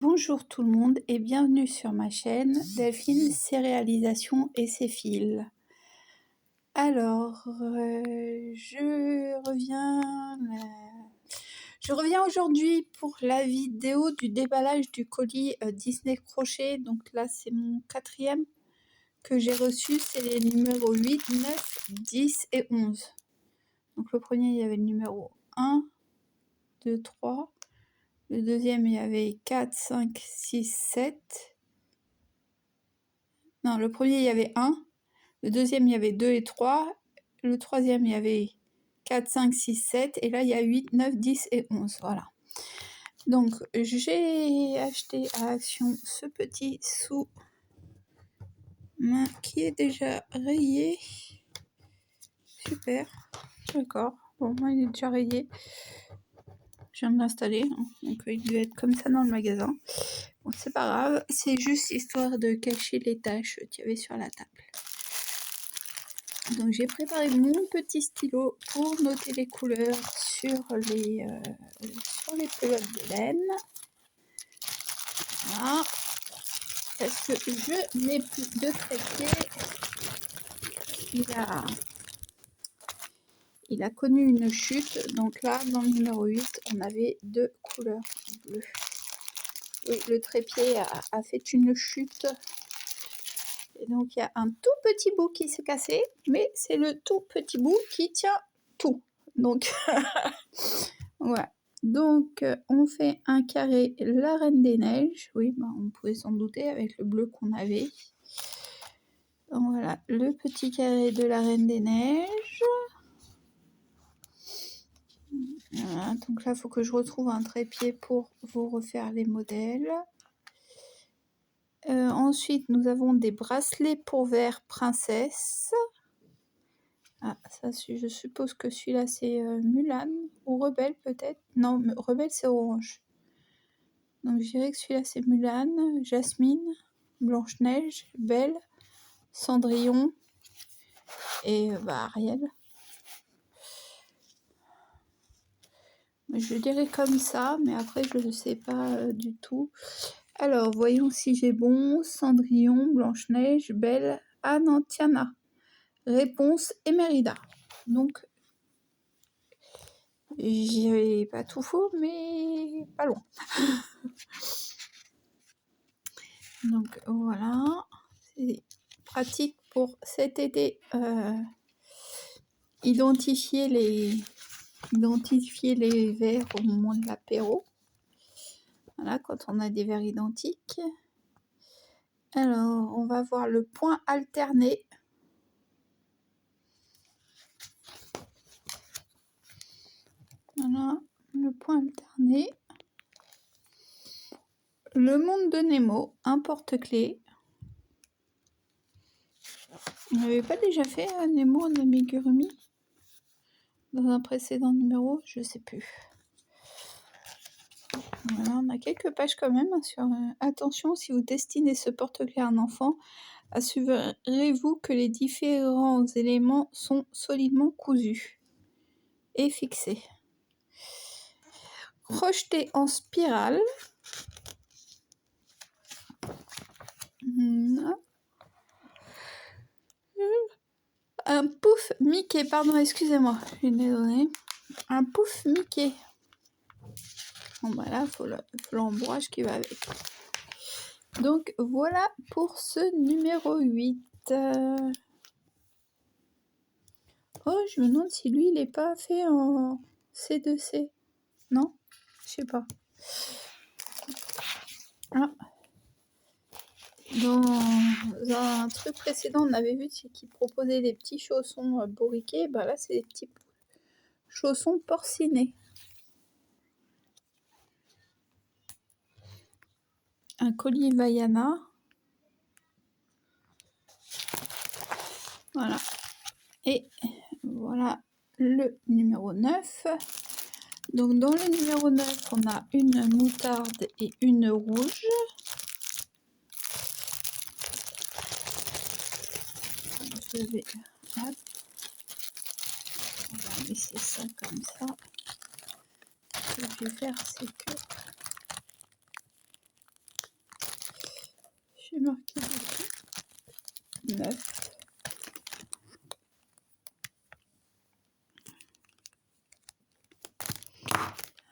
Bonjour tout le monde et bienvenue sur ma chaîne Delphine, ses réalisations et ses fils. Alors, je reviens aujourd'hui pour la vidéo du déballage du colis Disney Crochet. Donc là, c'est mon 4e que j'ai reçu, c'est les numéros 8, 9, 10 et 11. Donc le premier, il y avait le numéro 1, 2, 3. Le deuxième, il y avait 4, 5, 6, 7. Non, le premier, il y avait 1. Le deuxième, il y avait 2 et 3. Le troisième, il y avait 4, 5, 6, 7. Et là, il y a 8, 9, 10 et 11. Voilà. Donc, j'ai acheté à Action ce petit sous-main qui est déjà rayé. Super. D'accord. Bon, moi, il est déjà rayé. Je viens de l'installer. Donc, il doit être comme ça dans le magasin. Bon, c'est pas grave. C'est juste histoire de cacher les taches qu'il y avait sur la table. Donc j'ai préparé mon petit stylo pour noter les couleurs sur les pelotes de laine. Voilà. Parce que je n'ai plus de trépied. Il a connu une chute. Donc là, dans le numéro 8, on avait 2 couleurs bleues. Oui, le trépied a fait une chute. Et donc il y a un tout petit bout qui s'est cassé. Mais c'est le tout petit bout qui tient tout. Donc voilà. Donc, on fait un carré la Reine des Neiges. Oui, bah, on pouvait s'en douter avec le bleu qu'on avait. Donc voilà, le petit carré de la Reine des Neiges. Voilà, donc là, il faut que je retrouve un trépied pour vous refaire les modèles. Ensuite, nous avons des bracelets pour verre princesse. Ah, ça, je suppose que celui-là, c'est Mulan ou Rebelle peut-être. Non, Rebelle, c'est orange. Donc je dirais que celui-là c'est Mulan, Jasmine, Blanche-Neige, Belle, Cendrillon et Ariel. Je dirais comme ça, mais après je ne sais pas du tout. Alors voyons si j'ai bon. Cendrillon, Blanche-Neige, Belle, ah non, Tiana. Réponse et Mérida. Donc j'ai pas tout faux, mais pas loin. Donc voilà, c'est pratique pour cet été. Identifier les verres au moment de l'apéro. Voilà, quand on a des verres identiques. Alors, on va voir le point alterné. Voilà, le point alterné. Le monde de Nemo, un porte-clés. On n'avait pas déjà fait Nemo en amigurumi dans un précédent numéro, je sais plus. Voilà, on a quelques pages quand même sur attention, si vous destinez ce porte-clés à un enfant, assurez-vous que les différents éléments sont solidement cousus et fixés. Crocheté en spirale. Un pouf Mickey, pardon, excusez-moi, je suis désolée. Un pouf Mickey. Bon bah là, il faut l'embouage qui va avec. Donc voilà pour ce numéro 8. Oh, je me demande si lui, il n'est pas fait en C2C. Non, je sais pas. Ah. Dans un truc précédent, on avait vu qu'il proposait des petits chaussons bourriqués. Bah là, c'est des petits chaussons porcinés. Un colis Vaiana. Voilà. Et voilà le numéro 9. Donc dans le numéro 9, on a une moutarde et une rouge. Je vais... Hop. On va laisser ça comme ça. Ce que je vais faire, c'est que J'ai marqué dessus. 9.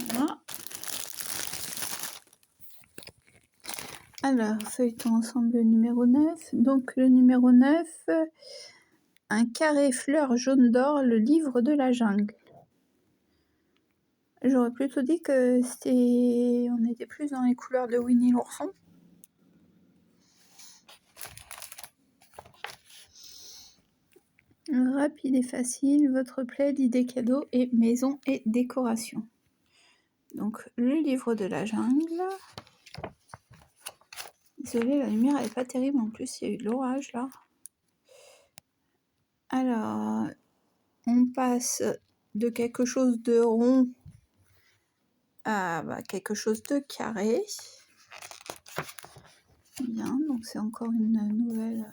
Voilà. Alors, feuilleton ensemble numéro 9. Donc, le numéro 9, un carré fleur jaune d'or, le livre de la jungle. J'aurais plutôt dit que c'était... On était plus dans les couleurs de Winnie l'ourson. Rapide et facile, votre plaid, idée cadeau et maison et décoration. Donc, le livre de la jungle. Désolée, la lumière n'est pas terrible. En plus, il y a eu de l'orage là. Alors, on passe de quelque chose de rond à quelque chose de carré. Bien, donc c'est encore une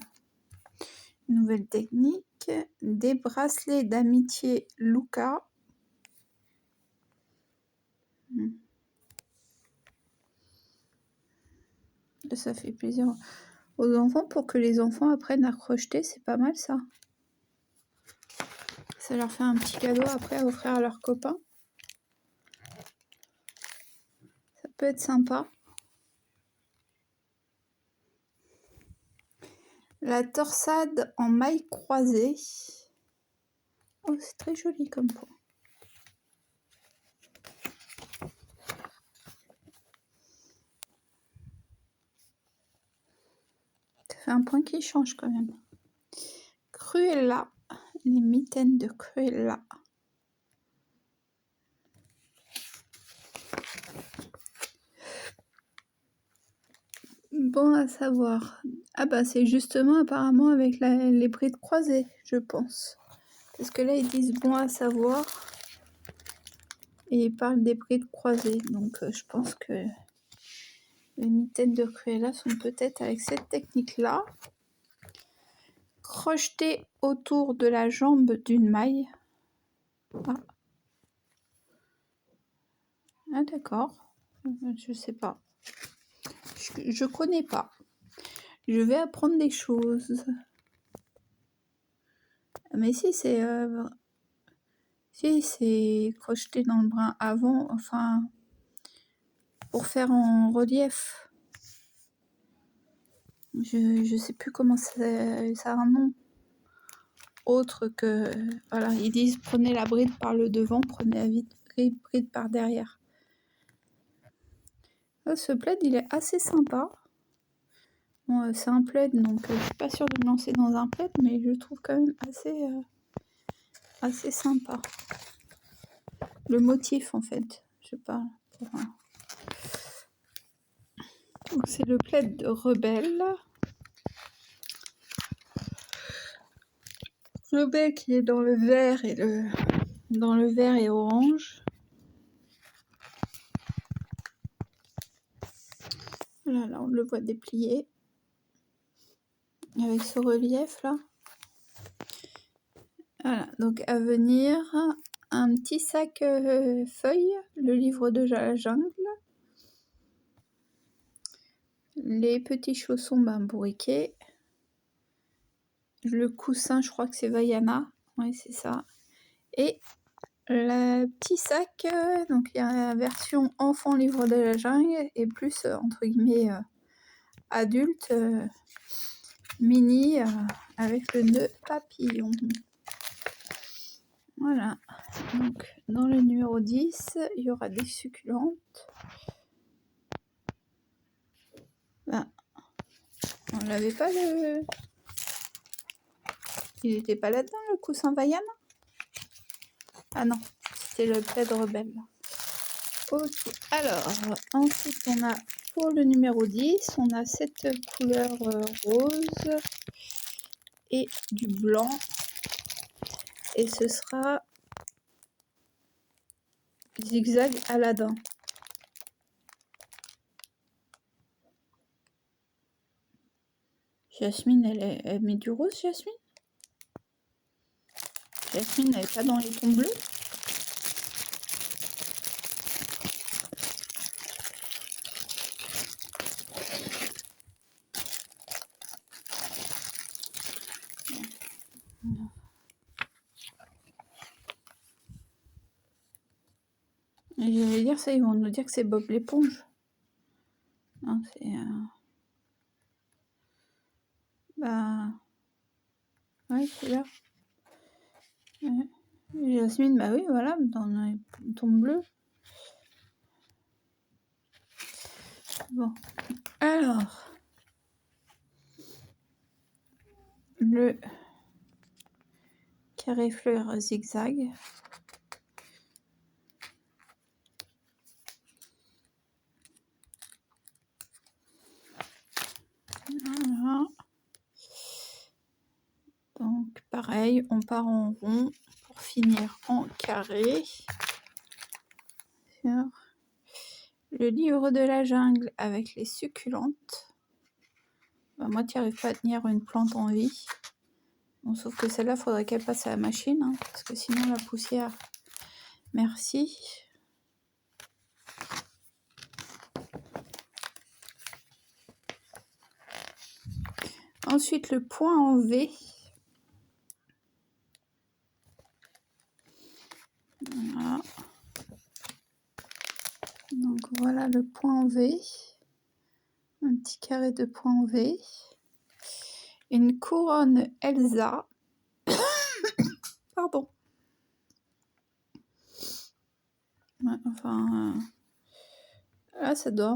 nouvelle technique. Des bracelets d'amitié Luca. Ça fait plaisir aux enfants pour que les enfants apprennent à crocheter, c'est pas mal ça. Ça leur fait un petit cadeau après à offrir à leurs copains. Ça peut être sympa. La torsade en maille croisée. Oh, c'est très joli comme point. Ça fait un point qui change quand même. Cruella. Les mitaines de Cruella. Bon à savoir. Ah bah c'est justement apparemment avec les brides croisées, je pense. Parce que là ils disent bon à savoir. Et ils parlent des brides croisées. Donc je pense que les mitaines de Cruella sont peut-être avec cette technique-là. Crocheter autour de la jambe d'une maille. Ah d'accord. Je sais pas. Je connais pas. Je vais apprendre des choses. Mais si c'est crocheté dans le brin avant, enfin pour faire en relief. Je sais plus comment ça a un nom autre que voilà, ils disent prenez la bride par le devant, prenez la bride par derrière. Ce plaid il est assez sympa. Bon, c'est un plaid donc je suis pas sûre de me lancer dans un plaid, mais je le trouve quand même assez sympa. Le motif en fait, je sais pas. Donc c'est le plaid de Rebelle. Rebelle qui est dans le vert et orange. Là, on le voit déplié avec ce relief là. Voilà, donc à venir, un petit sac feuille, le livre de la jungle. Les petits chaussons bourriquets. Le coussin, je crois que c'est Vaiana. Oui, c'est ça. Et le petit sac, donc il y a la version enfant livre de la jungle et plus entre guillemets adulte mini avec le nœud papillon. Voilà. Donc dans le numéro 10, il y aura des succulentes. Ben, on l'avait pas le... Il n'était pas là-dedans le coussin Vaiana? Ah non, c'était le plaid rebelle. Ok, alors ensuite on a pour le numéro 10, on a cette couleur rose et du blanc. Et ce sera zigzag Aladdin. Jasmine, elle met du rose, Jasmine? Jasmine, elle n'est pas dans les tons bleus? lire ça, ils vont nous dire que c'est Bob l'éponge. Non, c'est... Bah... Ouais, c'est là. Ouais. Jasmine, bah oui, voilà, dans le ton bleu. Bon. Alors... Le carré fleur zigzag. Voilà. Donc pareil, on part en rond pour finir en carré. Sur le livre de la jungle avec les succulentes. Bah, moi, tu n'arrives pas à tenir une plante en vie. Bon, sauf que celle-là, il faudrait qu'elle passe à la machine, hein, parce que sinon la poussière... Merci. Ensuite, le point en V. Voilà. Donc voilà le point en V. Un petit carré de point en V. Une couronne Elsa. Pardon. Ouais, enfin... là, ça doit...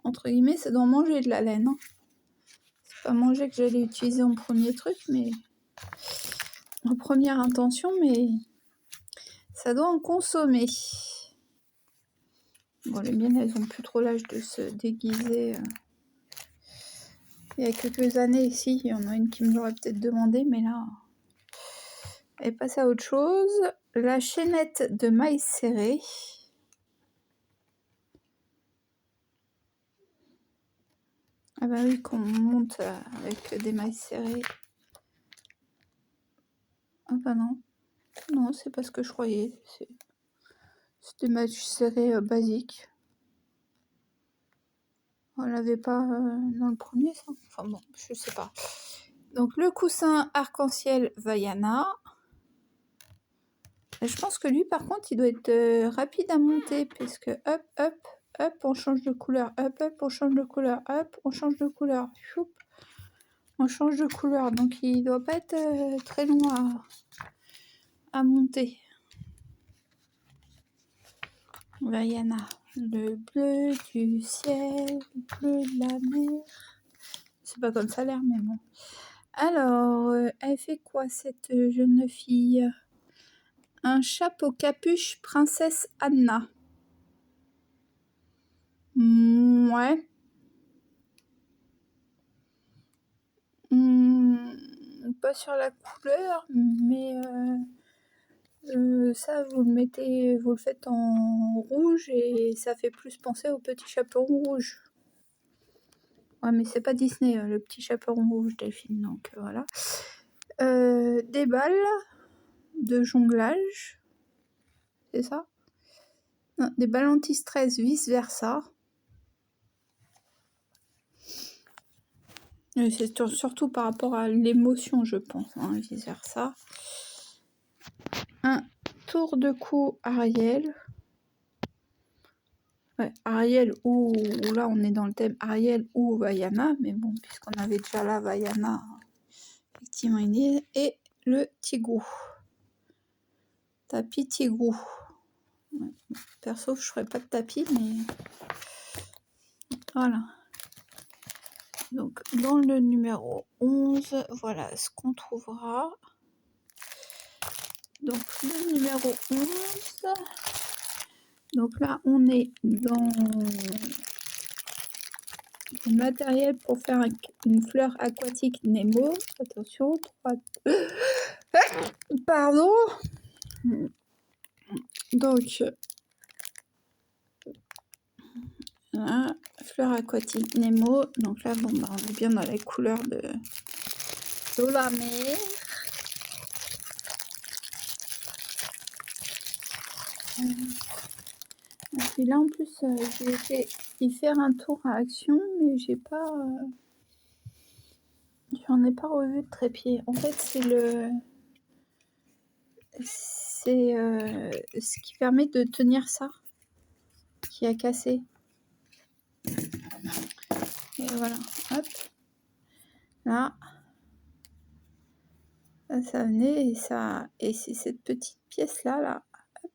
entre guillemets, ça doit manger de la laine. Hein. C'est pas manger que j'allais utiliser en premier truc, mais... en première intention, mais... ça doit en consommer. Bon, les miennes, elles ont plus trop l'âge de se déguiser. Il y a quelques années, ici, il y en a une qui me l'aurait peut-être demandé, mais là, elle est passée à autre chose. La chaînette de mailles serrées. Ah bah oui, qu'on monte avec des mailles serrées. Ah bah non. Non, c'est pas ce que je croyais. C'est des mailles serrées basiques. On l'avait pas dans le premier, ça. Enfin bon, je sais pas. Donc le coussin arc-en-ciel Vaiana. Et je pense que lui, par contre, il doit être rapide à monter, parce que hop, hop, hop, on change de couleur, hop, hop, on change de couleur, hop, on change de couleur, choup, on change de couleur. Donc il doit pas être très long à monter. Vaiana, le bleu du ciel, le bleu de la mer. C'est pas comme ça l'air, mais bon. Alors, elle fait quoi cette jeune fille? Un chapeau capuche princesse Anna. Ouais. Pas sur la couleur, mais ça, vous le mettez, vous le faites en rouge et ça fait plus penser au petit chaperon rouge. Ouais, mais c'est pas Disney, le petit chaperon rouge, Delphine, donc voilà. Des balles de jonglage, c'est ça? Non, des balles anti-stress, vice-versa. C'est surtout par rapport à l'émotion, je pense, hein, vice-versa. Un tour de cou Ariel. Ouais, Ariel ou là on est dans le thème Ariel ou Vaiana, mais bon, puisqu'on avait déjà la Vaiana, effectivement, et le Tigrou. Tapis Tigrou. Ouais. Perso, je ferais pas de tapis, mais voilà. Donc, dans le numéro 11, voilà ce qu'on trouvera. Donc, le numéro 11. Donc là, on est dans du matériel pour faire une fleur aquatique Nemo. Attention, 3... Pardon. Donc, voilà, fleur aquatique Nemo. Donc là, bon, bah, on est bien dans les couleurs de la mer. Et là, en plus, j'ai été y faire un tour à Action, mais j'ai pas... j'en ai pas revu de trépied. En fait, c'est ce qui permet de tenir ça. qui a cassé. Et voilà, hop. Là, ça venait et c'est cette petite pièce-là, là, hop,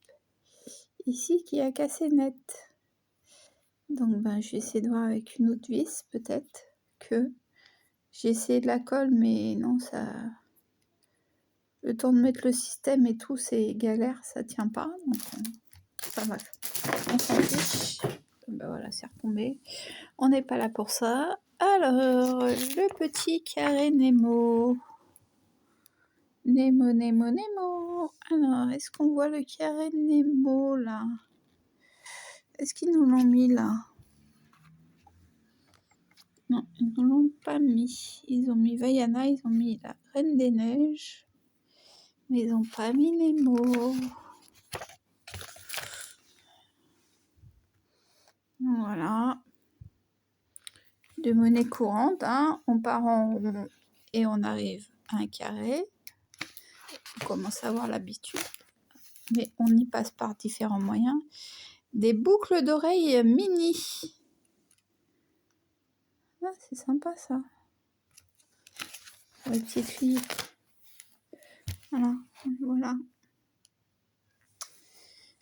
ici, qui a cassé net. Donc, ben, je vais essayer de voir avec une autre vis, peut-être, que j'ai essayé de la colle, mais non, ça... Le temps de mettre le système et tout, c'est galère, ça tient pas. Donc, enfin bref, on s'en fiche. Ben voilà, c'est retombé. On n'est pas là pour ça. Alors, le petit carré Nemo. Nemo, Nemo, Nemo. Alors, est-ce qu'on voit le carré Nemo, là? Est-ce qu'ils nous l'ont mis, là? Non, ils ne l'ont pas mis. Ils ont mis Vaiana, ils ont mis la Reine des Neiges. Mais ils n'ont pas mis Nemo. Voilà. De monnaie courante, hein. On part en rond et on arrive à un carré. On commence à avoir l'habitude. Mais on y passe par différents moyens. Des boucles d'oreilles mini. Ah, c'est sympa ça. Pour les petites filles. Voilà, voilà.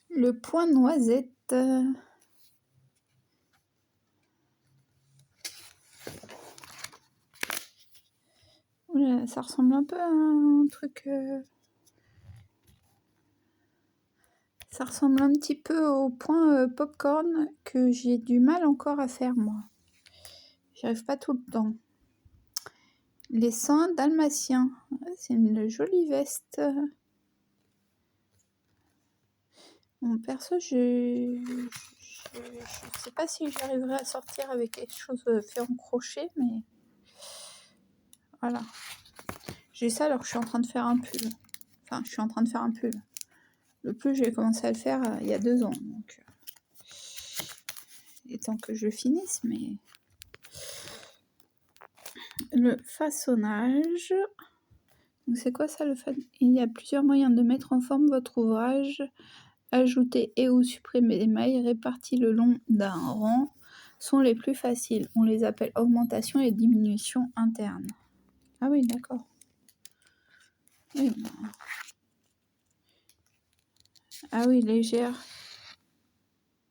Le point noisette. Oula, ça ressemble un peu à un truc... Ça ressemble un petit peu au point popcorn que j'ai du mal encore à faire, moi. J'y arrive pas tout le temps. Les seins dalmatiens. C'est une jolie veste. Bon, perso, je sais pas si j'arriverai à sortir avec quelque chose fait en crochet, mais voilà. J'ai ça alors que je suis en train de faire un pull. Enfin, je suis en train de faire un pull. Le pull, j'ai commencé à le faire il y a 2 ans. Donc, il est temps que je finisse, mais... Le façonnage... C'est quoi ça, le façonnage? Il y a plusieurs moyens de mettre en forme votre ouvrage. Ajouter et ou supprimer des mailles réparties le long d'un rang sont les plus faciles. On les appelle augmentation et diminution interne. Ah oui, d'accord. Oui, ben... Ah oui, légère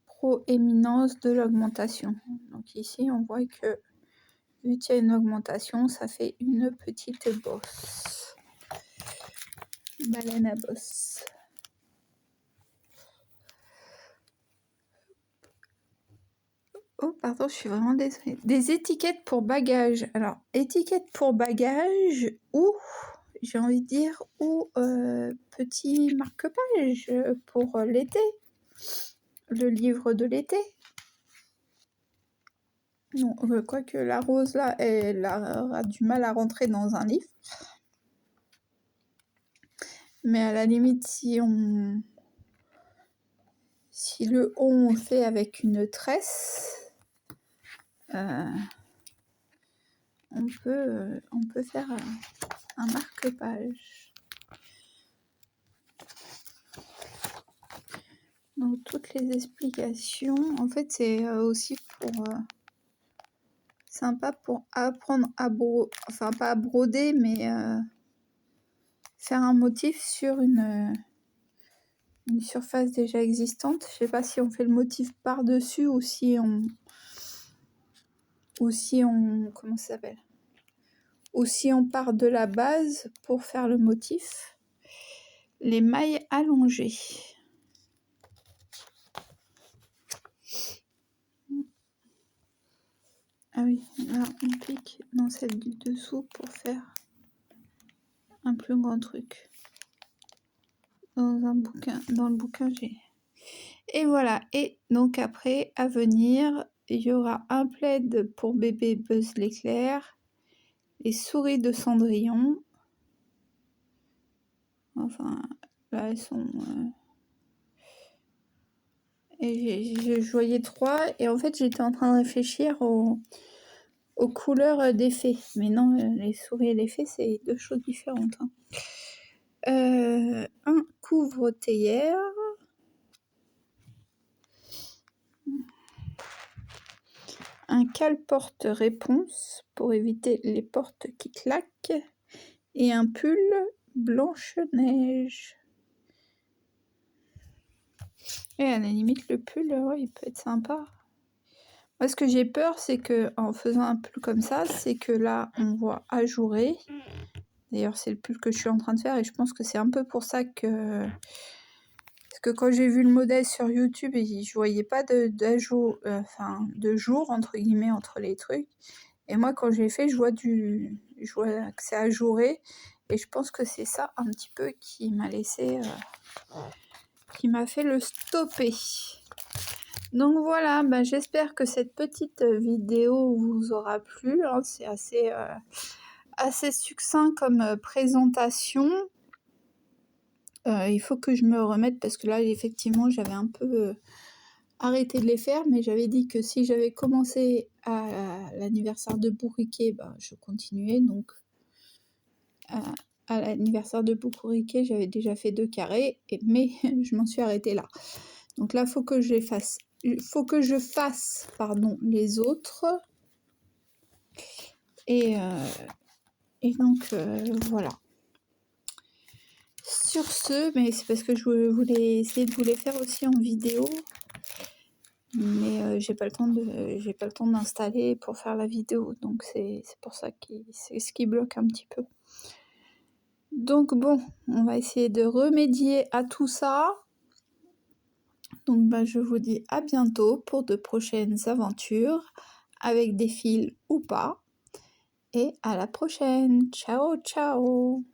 proéminence de l'augmentation. Donc ici, on voit que vu qu'il y a une augmentation, ça fait une petite bosse. Baleine à bosse. Oh, pardon, je suis vraiment désolée. Des étiquettes pour bagages. Alors, étiquettes pour bagages ou, j'ai envie de dire, ou petit marque-page pour l'été. Le livre de l'été. Non, quoique la rose, là, elle aura du mal à rentrer dans un livre. Mais à la limite, si le on fait avec une tresse, on peut faire un marque-page. Donc toutes les explications, en fait c'est aussi pour sympa pour apprendre à enfin pas à broder, mais faire un motif sur une surface déjà existante. Je sais pas si on fait le motif par-dessus ou si on comment ça s'appelle, ou si on part de la base pour faire le motif. Les mailles allongées. Ah oui, là on clique dans celle du dessous pour faire un plus grand truc. Dans le bouquin j'ai. Et voilà, et donc après, à venir, il y aura un plaid pour bébé Buzz l'éclair, les souris de Cendrillon. Enfin, là elles sont... Et je voyais 3, et en fait j'étais en train de réfléchir aux couleurs des fées. Mais non, les souris et les fées, c'est 2 choses différentes. Hein. Un couvre-théière. un cale-porte réponse pour éviter les portes qui claquent et un pull Blanche-Neige. Et à la limite, le pull, ouais, il peut être sympa. Moi, ce que j'ai peur, c'est que en faisant un pull comme ça, c'est que là, on voit ajouré. D'ailleurs, c'est le pull que je suis en train de faire et je pense que c'est un peu pour ça que... Parce que quand j'ai vu le modèle sur YouTube, je voyais pas d'ajout, enfin, de jour, entre guillemets, entre les trucs. Et moi, quand j'ai fait, je vois que c'est ajouré. Et je pense que c'est ça un petit peu qui m'a laissé... qui m'a fait le stopper. Donc voilà, bah, j'espère que cette petite vidéo vous aura plu, hein. C'est assez succinct comme présentation. Il faut que je me remette parce que là, effectivement, j'avais un peu arrêté de les faire, mais j'avais dit que si j'avais commencé à l'anniversaire de Bourriquet, bah, je continuais. Donc à l'anniversaire de Bourriquet, j'avais déjà fait 2 carrés, mais je m'en suis arrêtée là. Donc là, faut que je fasse les autres. Et donc voilà. Sur ce, mais c'est parce que je voulais essayer de vous les faire aussi en vidéo, mais j'ai pas le temps d'installer pour faire la vidéo, donc c'est pour ça c'est ce qui bloque un petit peu. Donc bon, on va essayer de remédier à tout ça. Donc bah, je vous dis à bientôt pour de prochaines aventures, avec des fils ou pas. Et à la prochaine. Ciao, ciao!